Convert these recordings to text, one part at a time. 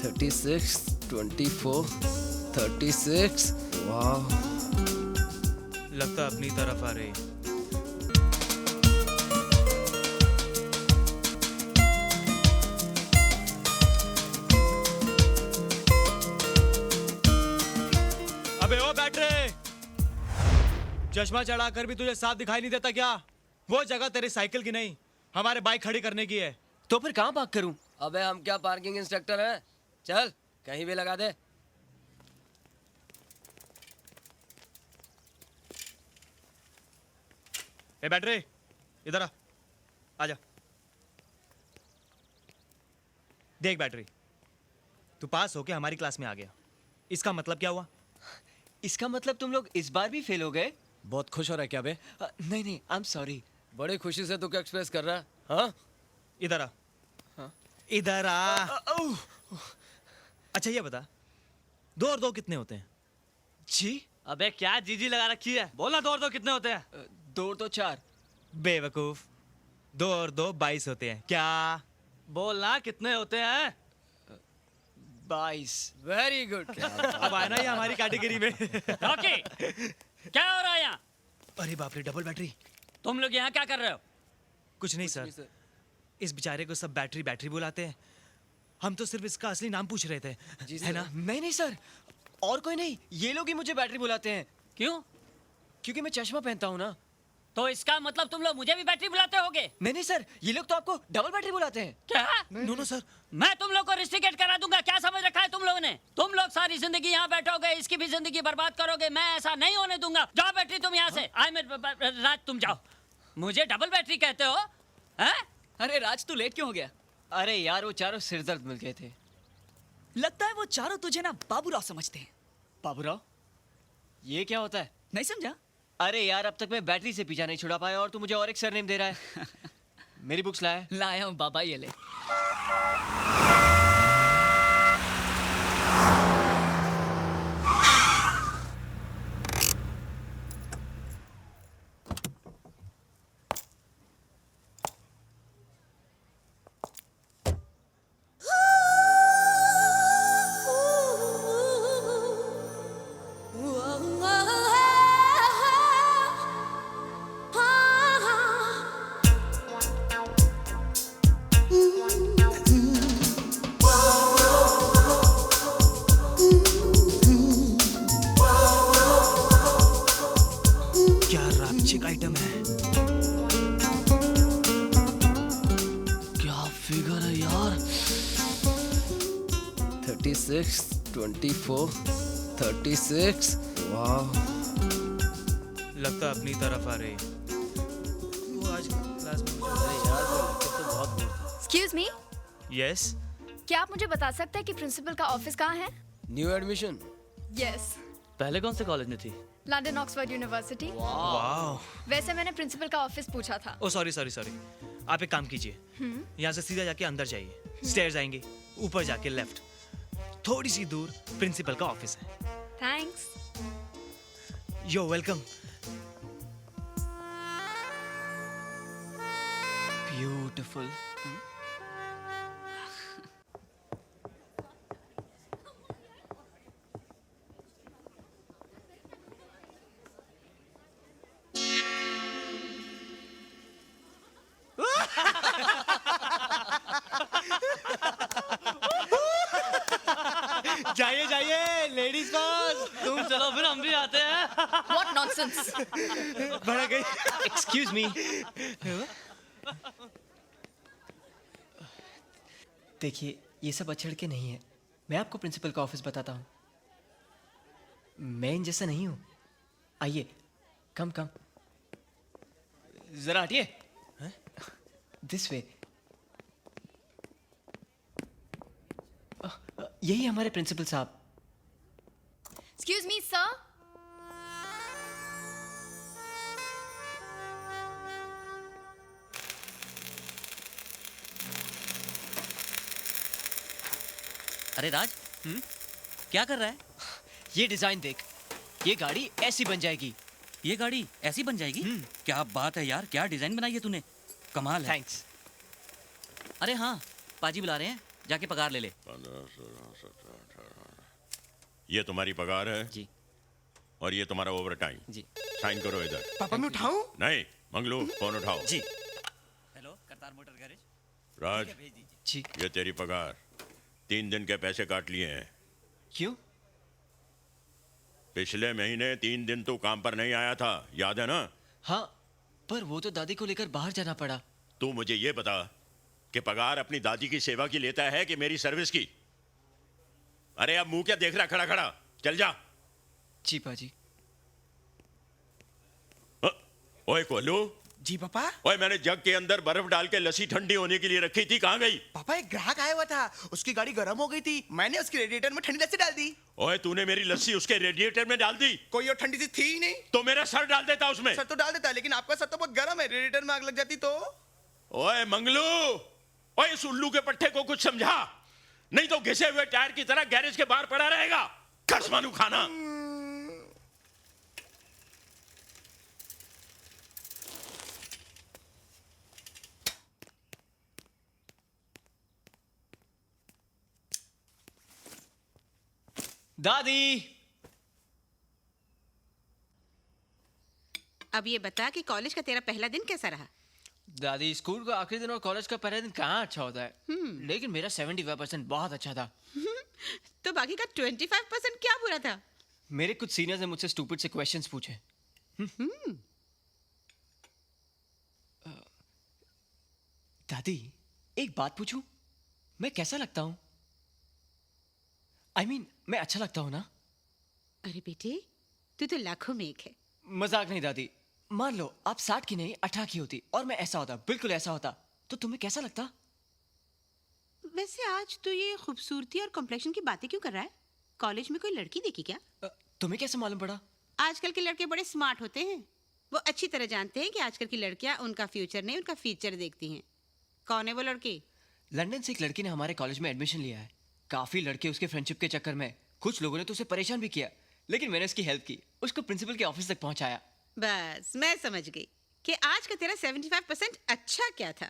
36, 24, 36. वाह, लगता अपनी तरफ आ रही। अबे ओ बैटरे, चश्मा चढ़ाकर भी तुझे साफ दिखाई नहीं देता क्या? वो जगह तेरी साइकिल की नहीं, हमारे बाइक खड़ी करने की है। तो फिर कहाँ पार्क करूं? अबे हम क्या पार्किंग इंस्ट्रक्टर हैं? चल कहीं भी लगा दे। ए बैटरे, इधर आ, आजा। देख बैटरी, तू पास होके हमारी क्लास में आ गया, इसका मतलब क्या हुआ? इसका मतलब तुम लोग इस बार भी फेल हो गए? बहुत खुश हो रहा है क्या बे? नहीं नहीं, आई एम सॉरी। बड़ी खुशी से तू क्या एक्सप्रेस कर रहा है? हाँ? इधर आ। इधर आ। अच्छा ये बता, 2 और 2 कितने होते हैं? जी? अबे क्या जीजी लगा रखी है? बोलना 2 और 2 कितने होते हैं? 2 और 2 4। बेवकूफ, 2 और 2 22 होते हैं। क्या? बोलना कितने होते हैं? 22। Very good. अब आया ना ये हमारी कैटेगरी में। रॉकी, क्या हो रहा है यहाँ? अरे बाप रे, डबल बैटरी। तुम लोग यहाँ क्या कर रहे हो? कुछ नहीं सर, इस बेचारे को सब बैटरी बैटरी बुलाते हैं, हम तो सिर्फ इसका असली नाम पूछ रहे थे, है ना? नहीं नहीं सर, और कोई नहीं, ये लोग ही मुझे बैटरी बुलाते हैं। क्यों? क्योंकि मैं चश्मा पहनता हूँ ना। तो इसका मतलब तुम लोग मुझे भी बैटरी बुलाते होगे? नहीं नहीं सर, ये लोग तो आपको डबल बैटरी बुलाते हैं। क्या? No no sir. मैं तुम लोग को रिस्ट्रिकेट करा दूंगा, क्या समझ रखा है तुम लोगों ने? तुम लोग सारी जिंदगी यहाँ बैठोगे, इसकी भी जिंदगी बर्बाद करोगे, मैं ऐसा नहीं होने दूंगा। जाओ बैटरी तुम यहाँ से। राज तुम जाओ। मुझे डबल बैटरी कहते हो? हैं? अरे राज, तू लेट क्यों हो गया? अरे यार, वो चारों सिरदर्द मिल गए थे। लगता है वो चारों तुझे ना बाबूराव समझते हैं। बाबूराव? ये क्या होता है? नहीं समझा? अरे यार, अब तक मैं बैटरी से पीछा नहीं छुड़ा पाया और तू मुझे और एक सरनेम दे रहा है। मेरी बुक्स लाया? लाया हूँ बाबा, ये ले। क्या रापचिक आइटम है। क्या फिगर है यार। 36, 24, 36. वाह, लगता अपनी तरफ आ रही। वो आज क्लास में एक्सक्यूज मी, यस। क्या आप मुझे बता सकते हैं कि प्रिंसिपल का ऑफिस कहाँ है? New admission. यस, पहले कौन से कॉलेज में थी? London Oxford university. वाह। वैसे मैंने प्रिंसिपल का ऑफिस पूछा था। ओ सॉरी सॉरी सॉरी, आप एक काम कीजिए, यहाँ से सीधा जाके अंदर जाइए, स्टेयर्स आएंगे, ऊपर जाके लेफ्ट, थोड़ी सी दूर प्रिंसिपल का ऑफिस है। थैंक्स। यो वेलकम। ब्यूटीफुल। जाइए जाइए, लेडीज फर्स्ट। तुम चलो फिर हम भी आते हैं। What nonsense. बढ़ गई। Excuse me. देखिए, ये सब अछड़ के नहीं है। मैं आपको प्रिंसिपल का ऑफिस बताता हूँ। मैं इन जैसा नहीं हूँ। आइए, कम कम। जरा हटिए। This way. यही हमारे प्रिंसिपल साहब। Excuse me sir. अरे राज, क्या कर रहा है? ये डिजाइन देख, ये गाड़ी ऐसी बन जाएगी। ये गाड़ी ऐसी बन जाएगी? क्या बात है यार, क्या डिजाइन बनाई है तूने, कमाल है। थैंक्स। अरे हाँ, पाजी बुला रहे हैं, जाके पगार ले ले। 15, 16, 17, 18। ये तुम्हारी पगार है जी और ये तुम्हारा ओवर टाइम। जी साइन करो इधर। पापा मैं उठाऊं? नहीं मंगलू फोन उठाओ। जी हेलो करतार मोटर गैरेज, राज भेज दीजिए। जी ये तेरी पगार 3 दिन के पैसे काट लिए हैं। क्यों? पिछले महीने 3 दिन तू काम पर नहीं आया था, याद है ना? हाँ, पर वो तो दादी को लेकर बाहर जाना पड़ा। तू मुझे ये बता कि पगार अपनी दादी की सेवा की लेता है कि मेरी सर्विस की? अरे अब मुंह क्या देख रहा खड़ा खड़ा, चल जा। जी पाजी। ओए कोल्लू, जी पापा। ओए मैंने जग के अंदर बर्फ डाल के लस्सी ठंडी होने के लिए रखी थी, कहाँ गई? पापा एक ग्राहक आया हुआ था, उसकी गाड़ी गर्म हो गई थी, मैंने उसके रेडिएटर में ठंडी लस्सी डाल दी। ओए तूने मेरी लस्सी उसके रेडिएटर में डाल दी? कोई और ठंडी सी थी ही नहीं। तो मेरा सर डाल देता उसमें। सर तो डाल देता, लेकिन आपका सर तो बहुत गर्म है, रेडिएटर में आग लग जाती तो। ओए मंगलू, ओए इस उल्लू के पट्टे को कुछ समझा, नहीं तो घिसे हुए टायर की तरह गैरेज के बाहर पड़ा रहेगा। कसमानू खाना। दादी! अब ये बता कि कॉलेज का तेरा पहला दिन कैसा रहा? दादी, स्कूल का आखिरी दिन और कॉलेज का पहला दिन कहाँ अच्छा होता है। लेकिन मेरा 75% बहुत अच्छा था। तो बाकी का 25% क्या बुरा था? मेरे कुछ सीनियर्स ने मुझसे स्टूपिड से क्वेश्चंस पूछे। दादी, एक बात पूछूं? मैं कैसा लगता हूं? I mean, मैं अच्छा लगता हूं ना? अरे बेटे, तू तो लाखों में एक है। मजाक नहीं दादी। मान लो आप 60 की नहीं 18 की होती और मैं ऐसा होता, बिल्कुल ऐसा होता, तो तुम्हें कैसा लगता? वैसे आज तो ये खूबसूरती और कॉम्प्लेक्शन की बातें क्यों कर रहा है? कॉलेज में कोई लड़की देखी क्या? तुम्हें कैसे मालूम पड़ा? आजकल के लड़के बड़े स्मार्ट होते हैं। वो अच्छी तरह जानते हैं कि आजकल की लड़कियां उनका फ्यूचर नहीं, उनका फीचर देखती हैं। कौन है वो लड़की? लंदन से एक लड़की ने हमारे कॉलेज में एडमिशन लिया है। काफी लड़के उसके फ्रेंडशिप के चक्कर में, कुछ लोगों ने तो उसे परेशान भी किया, लेकिन मैंने उसकी हेल्प की, उसको प्रिंसिपल के ऑफिस तक पहुंचाया। बस मैं समझ गई कि आज का तेरा 75% अच्छा क्या था।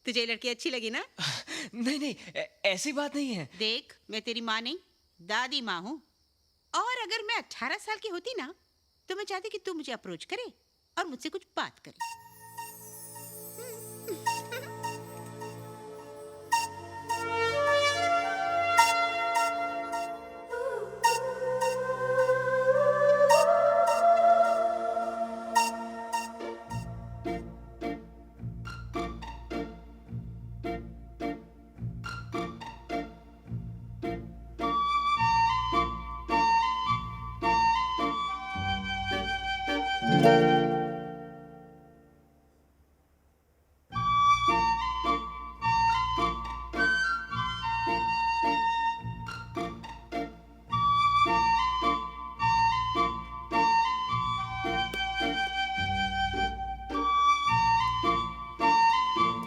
तुझे ये लड़की अच्छी लगी ना? नहीं नहीं, ऐसी बात नहीं है। देख, मैं तेरी माँ नहीं, दादी माँ हूँ। और अगर मैं 18 साल की होती ना, तो मैं चाहती कि तू मुझे अप्रोच करे और मुझसे कुछ बात करे।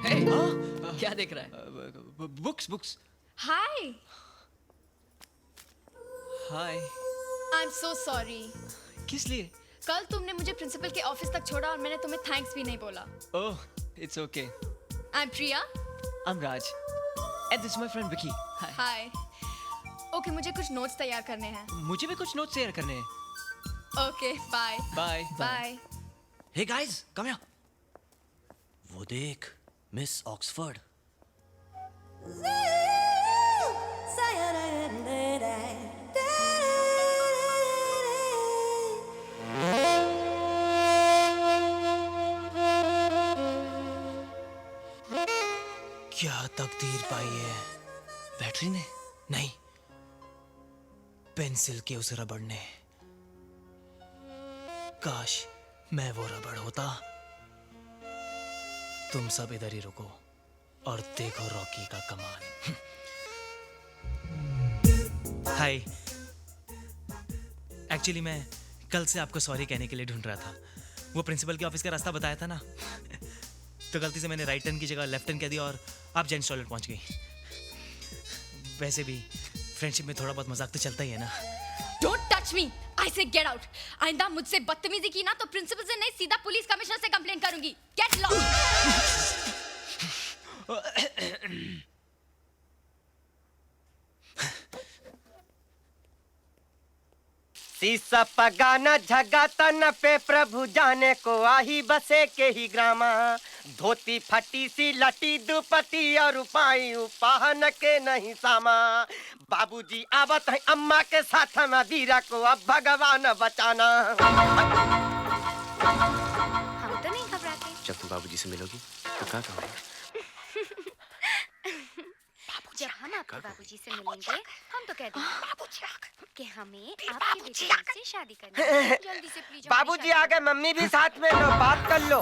Hey, क्या देख रहा है? Books books. Hi. Hi. I'm so sorry. किस लिए? कल तुमने मुझे प्रिंसिपल के ऑफिस तक छोड़ा और मैंने तुम्हें थैंक्स भी नहीं बोला। Oh, it's okay. I'm Priya. I'm Raj. And this is my friend Vicky. Hi. Hi. Okay, मुझे कुछ नोट्स तैयार करने हैं। मुझे भी कुछ नोट शेयर करने हैं। Okay, bye. Bye. Bye. Hey guys, come here. वो देख, मिस ऑक्सफोर्ड। क्या तकदीर पाई है बैटरी ने? नहीं, पेंसिल के उस रबड़ ने। काश मैं वो रबड़ होता। तुम सब इधर ही रुको और देखो रॉकी का कमाल। हाय, एक्चुअली मैं कल से आपको सॉरी कहने के लिए ढूंढ रहा था। वो प्रिंसिपल के ऑफिस का रास्ता बताया था ना, तो गलती से मैंने राइट टर्न की जगह लेफ्ट टर्न कह दिया और आप जेंट्स टॉयलेट पहुंच गई। वैसे भी फ्रेंडशिप में थोड़ा बहुत मजाक तो चलता ही है ना। Don't touch me. I say get out. आइंदा मुझसे बदतमीजी की ना तो प्रिंसिपल से नहीं सीधा पुलिस कमिश्नर से कंप्लेंट करूंगी। Get lost. सीसा पगाना झगाता न पे प्रभु जाने को आही बसे के ही ग्रामा धोती फटी सी लटी दुपटी और उपाई उपाहन के नहीं सामा बाबूजी आवत है अम्मा के साथ में वीरा को अब भगवान बचाना। हम तो नहीं घबराते। जब तुम बाबूजी से मिलोगी तो क्या कहोगे? जब हम आपके बाबूजी से मिलेंगे हम तो कह देंगे कि हमें आपके बेटे से शादी करनी है। जल्दी से प्लीज। बाबूजी आ गए, मम्मी भी साथ में, लो बात कर लो,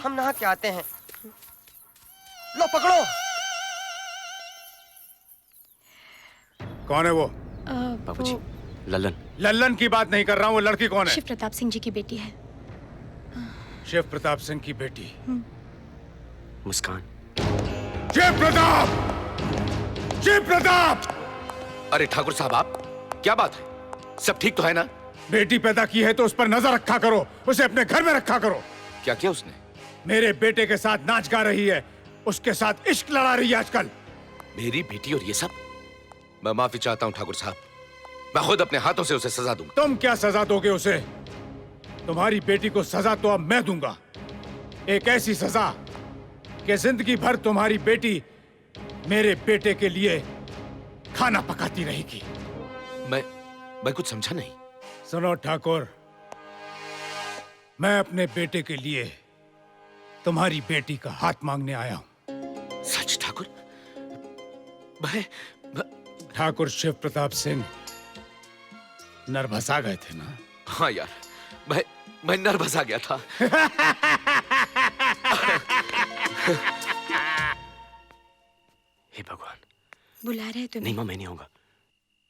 हम नहा के आते हैं। लो पकड़ो। कौन है वो? बाबूजी लल्लन। लल्लन की बात नहीं कर रहा हूँ, वो लड़की कौन है? शिव प्रताप सिंह जी की बेटी है। शिव प्रताप सिंह की बेटी मुस्कान। शिव प्रताप! शिव प्रताप! अरे ठाकुर साहब, आप क्या बात है? सब ठीक तो है ना? बेटी पैदा की है तो उस पर नजर रखा करो, उसे अपने घर में रखा करो। क्या किया उसने? मेरे बेटे के साथ नाच गा रही है, उसके साथ इश्क लड़ा रही है आजकल। मेरी बेटी और ये सब? मैं माफी चाहता हूँ ठाकुर साहब, मैं खुद अपने हाथों से उसे सजा दूंगा। तुम क्या सजा दोगे उसे? तुम्हारी बेटी को सजा तो अब मैं दूंगा, एक ऐसी सजा कि जिंदगी भर तुम्हारी बेटी मेरे बेटे के लिए खाना पकाती रहेगी। मैं कुछ समझा नहीं। सुनो ठाकुर, मैं अपने बेटे के लिए तुम्हारी बेटी का हाथ मांगने आया हूं। सच ठाकुर? ठाकुर शिव प्रताप सिंह नर्वस आ गए थे ना? हाँ यार, मैं नर्वस आ गया था। हे भगवान। बुला रहे तुम्हें? नहीं माँ, मैं नहीं आऊंगा।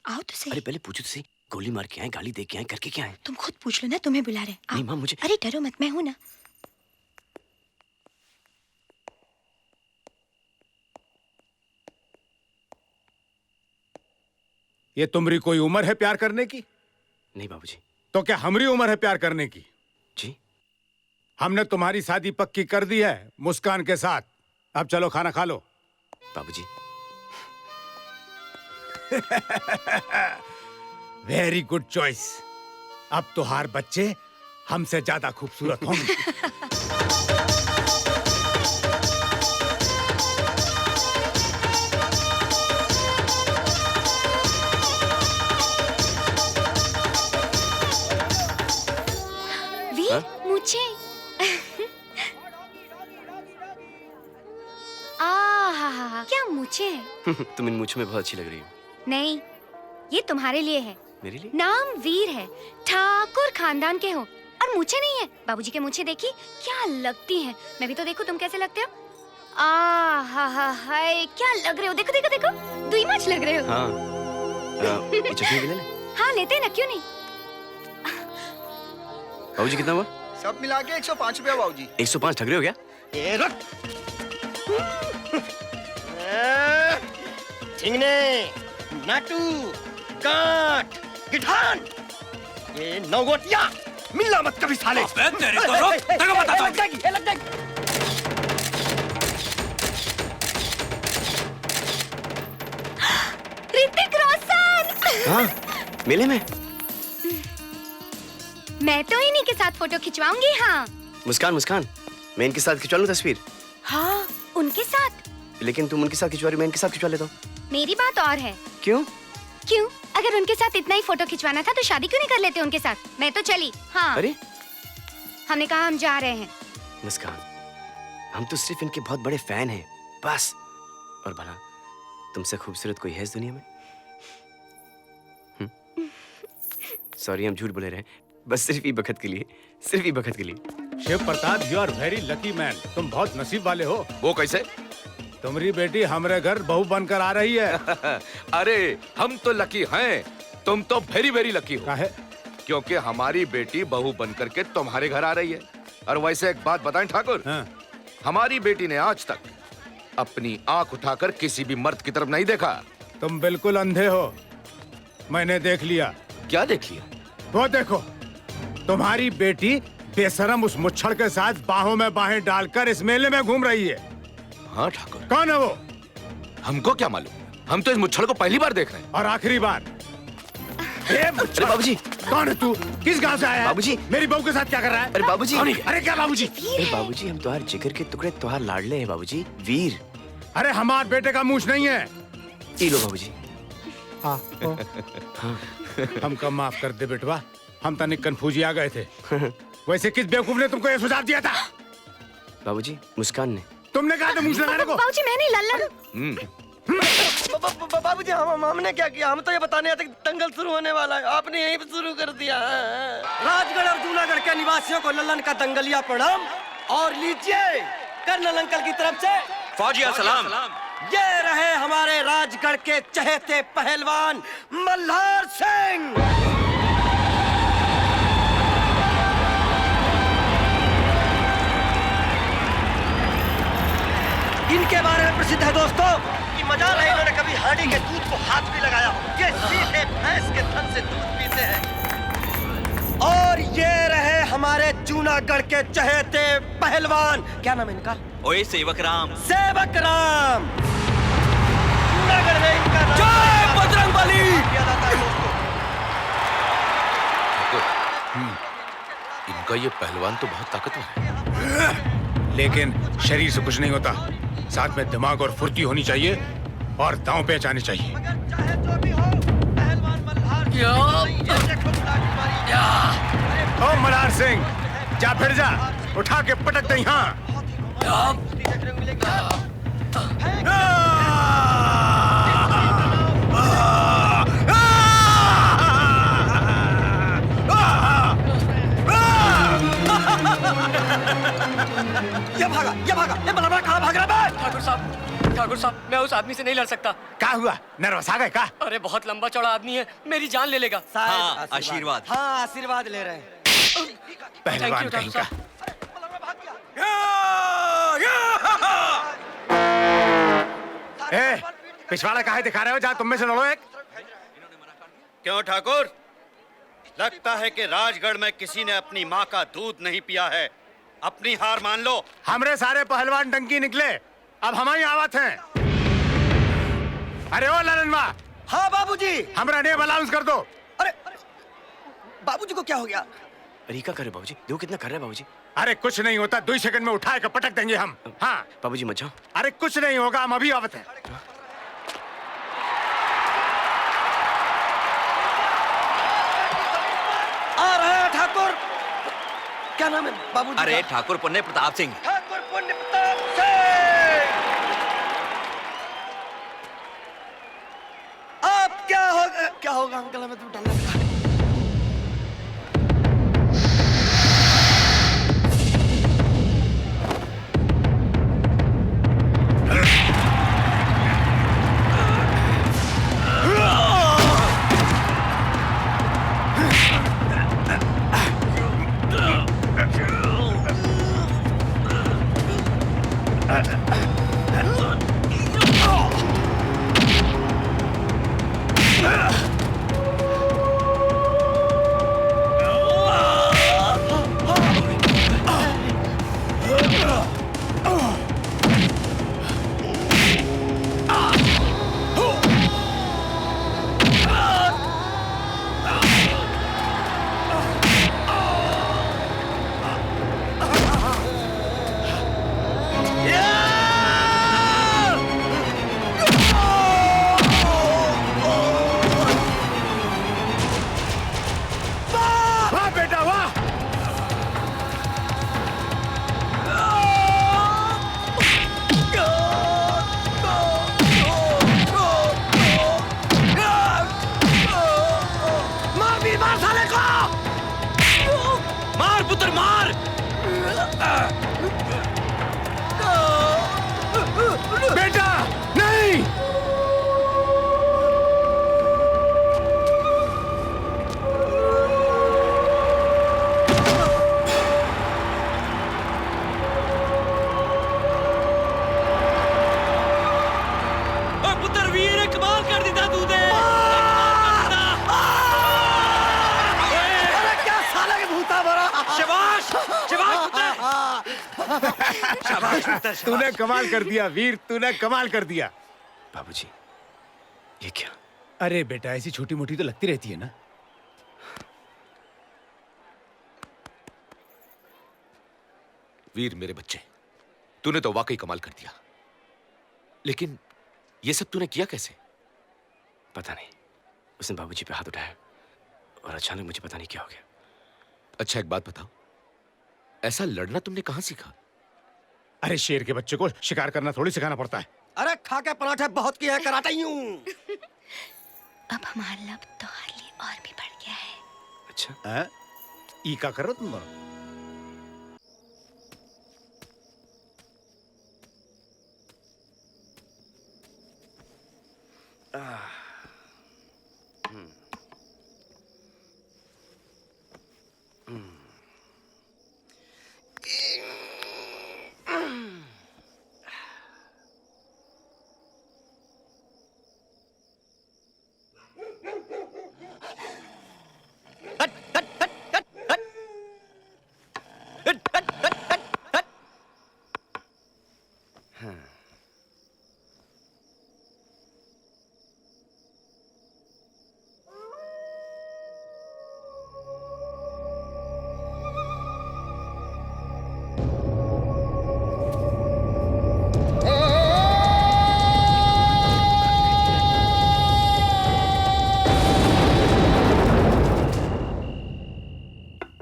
आओ तो सही। अरे पहले पूछो तो सही, गोली मार के आए, गाली दे के आए, करके क्या आए? तुम खुद पूछ लो ना, तुम्हें बुला रहे। नहीं माँ, मुझे। अरे डरो मत, मैं हूं ना। ये तुम्हारी कोई उम्र है प्यार करने की? नहीं बाबूजी। तो क्या हमारी उम्र है प्यार करने की? जी। हमने तुम्हारी शादी पक्की कर दी है मुस्कान के साथ। अब चलो खाना खा लो। बाबूजी। Very good choice. अब तो हार बच्चे हमसे ज्यादा खूबसूरत होंगे। मुझे क्या मुझे? तुम इन मुझ में बहुत अच्छी लग रही हो। नहीं, ये तुम्हारे लिए है। मेरे लिए? नाम वीर है, ठाकुर खानदान के हो, और मुझे नहीं है। बाबूजी के मुझे देखी क्या लगती हैं। मैं भी तो देखूं तुम कैसे लगते हो। हाय क्या लग रहे हो, देखो देखो देखो, दुई मच लग रहे हो। हाँ। ये चटनी भी ले ले। हाँ लेते ना, क्यों नहीं। बाबूजी कितना हुआ? सब मिला के 105 रुपया बाबूजी। 105 ठग रहे हो क्या? ए रुक। ठिंगने, नाटू, गांठ, गिठान, ये नौगोटिया, मिलना मत कभी साले। तेरे को रोक, तेरे को बताता हूँ। लग जाएगी, लग जाएगी। ऋतिक रोशन। हाँ, मेले में। मैं तो इन्हीं के साथ फोटो खिंचवाऊंगी। हाँ मुस्कान, मुस्कान, मैं इनके साथ खिंचवा लूं तस्वीर? हाँ उनके साथ। लेकिन तुम उनके साथ खिंचवा रही हो, मैं इनके साथ खिंचवा लेता हूँ। मेरी बात और है। क्यों? क्यों? अगर उनके साथ इतना ही फोटो खिंचवाना था तो शादी क्यों नहीं कर लेते उनके साथ? मैं तो चली। हाँ। अरे हमने कहा हम जा रहे हैं। मुस्कान, हम तो सिर्फ इनके बहुत बड़े फैन हैं, बस। और भला तुमसे खूबसूरत कोई है इस दुनिया में? सॉरी, हम झूठ बोले रहे, बस सिर्फ ही बखत के लिए, सिर्फ ही बखत के लिए। Shiv Pratap, you are very lucky man. तुम बहुत नसीब वाले हो। वो कैसे? तुम्हारी बेटी हमारे घर बहू बनकर आ रही है। अरे हम तो लकी हैं, तुम तो वेरी वेरी लकी हो। काहे? क्योंकि हमारी बेटी बहू बनकर के तुम्हारे घर आ रही है। और वैसे एक बात बताएं ठाकुर, हाँ। हमारी बेटी ने आज तक अपनी आंख उठाकर किसी भी मर्द की तरफ नहीं देखा। तुम बिल्कुल अंधे हो, मैंने देख लिया। क्या देख लिया? वो देखो, तुम्हारी बेटी बेशरम उस मुच्छड़ के साथ बाहों में बाहें डालकर इस मेले में घूम रही है। हाँ ठाकुर। कौन है वो? हमको क्या मालूम, हम तो इस मुच्छड़ को पहली बार देख रहे हैं। और आखिरी बार। अरे बाबूजी, कौन है तू? किस गांव से आया है? बाबूजी। मेरी बहू के साथ क्या कर रहा है? अरे बाबूजी। अरे क्या बाबूजी? अरे बाबूजी, हम तुम्हारे जिगर के टुकड़े, तुम्हारे लाडले हैं बाबूजी, वीर। अरे हमारे बेटे का मूछ नहीं है। पी लो बाबूजी। हमको माफ कर दे बेटवा, हम तनिक कंफ्यूजी आ गए थे। वैसे किस बेवकूफ ने तुमको ये सुझाव दिया था? बाबूजी, मुस्कान ने। तुमने कहा था मूछ लगाने को? बाबूजी मैं नहीं, लल्लन। बाबूजी हमने क्या किया? हम तो ये बताने आते कि दंगल शुरू होने वाला है, आपने यहीं पे शुरू कर दिया। राजगढ़ और जूनागढ़ के निवासियों को लल्लन का दंगलिया प्रणाम, और लीजिए कर्नल अंकल की तरफ से फौजिया सलाम। ये रहे हमारे राजगढ़ के चहेते पहलवान मल्हार सिंह। इनके बारे में प्रसिद्ध है दोस्तों कि मजाल है इन्होंने कभी हांडी के दूध को हाथ भी लगाया हो। ये सीधे भैंस के थन से दूध पीते हैं। और ये रहे हमारे जूनागढ़ के चहेते पहलवान, क्या नाम है इनका? ओए सेवक राम। सेवक राम। जूनागढ़ में इनका नाम जय बजरंगबली किया जाता है दोस्तों। इनका ये पहलवान तो बहुत ताकतवर है, लेकिन शरीर से कुछ नहीं होता, साथ में दिमाग और फुर्ती होनी चाहिए और दांव पहचाने चाहिए। चाहे जो भी हो, पहलवान मल्हार ओ मल्हार सिंह, जा फिर जा, उठा के पटक दे यहाँ। ये भागा, ये बलवा कहाँ भाग रहा है? ठाकुर साहब, मैं उस आदमी से नहीं लड़ सकता। क्या हुआ? नर्वस आ गए का? अरे बहुत लंबा चौड़ा आदमी है, मेरी जान ले लेगा। हाँ, आशीर्वाद। हाँ, आशीर्वाद ले रहे हैं। पहलवान कहीं का। ए, पिछवाड़ा काहे दिखा रहे हो? जहाँ तुम में से लड़ो एक। क्यों ठाकुर, लगता है कि राजगढ़ में किसी ने अपनी माँ का दूध नहीं पिया है। अपनी हार मान लो। हमरे सारे पहलवान डंकी निकले, अब हमारी आवत है। अरे ओ ललनवा। हाँ बाबूजी। हमरा नेम अलाउंस कर दो। अरे बाबूजी को क्या हो गया? अरे क्या करे बाबूजी? देखो कितना कर रहे हैं बाबूजी। अरे कुछ नहीं होता, 2 सेकंड में उठा के पटक देंगे हम। हाँ बाबूजी मत जाओ। अरे कुछ नहीं होगा, हम अभी आवत हैं। आ रहे हैं ठाकुर। क्या नाम है बाबूजी? अरे ठाकुर पुण्य प्रताप सिंह। ठाकुर पुण्य प्रताप सिंह। अब क्या होगा अंकल? हमें तो डर लग रहा है। बेटा नहीं। पुत्र वीर कमाल कर दिता तूने। क्या साला के भूता भरा। शाबाश शाबाश पुत्र। तूने कमाल कर दिया वीर, तूने कमाल कर दिया। बाबूजी ये क्या? अरे बेटा, ऐसी छोटी मोटी तो लगती रहती है ना। वीर मेरे बच्चे, तूने तो वाकई कमाल कर दिया। लेकिन ये सब तूने किया कैसे? पता नहीं, उसने बाबूजी पे हाथ उठाया और अचानक मुझे पता नहीं क्या हो गया। अच्छा एक बात बताओ, ऐसा लड़ना तुमने कहां सीखा? अरे शेर के बच्चे को शिकार करना थोड़ी सिखाना पड़ता है। अरे खा के पराठे बहुत किया है, कराता ही हूँ। अब हमारा लब तो हाली और भी बढ़ गया है। अच्छा ई का करो तुम?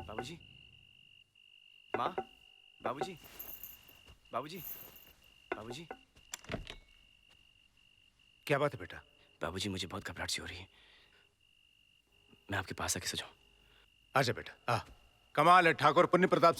बाबूजी, माँ, बाबूजी, बाबूजी, बाबूजी। क्या बात है बेटा? बाबूजी मुझे बहुत घबराहट सी हो रही है, मैं आपके पास आके सो जाऊं? आजा बेटा आ। कमाल है ठाकुर पुण्य प्रताप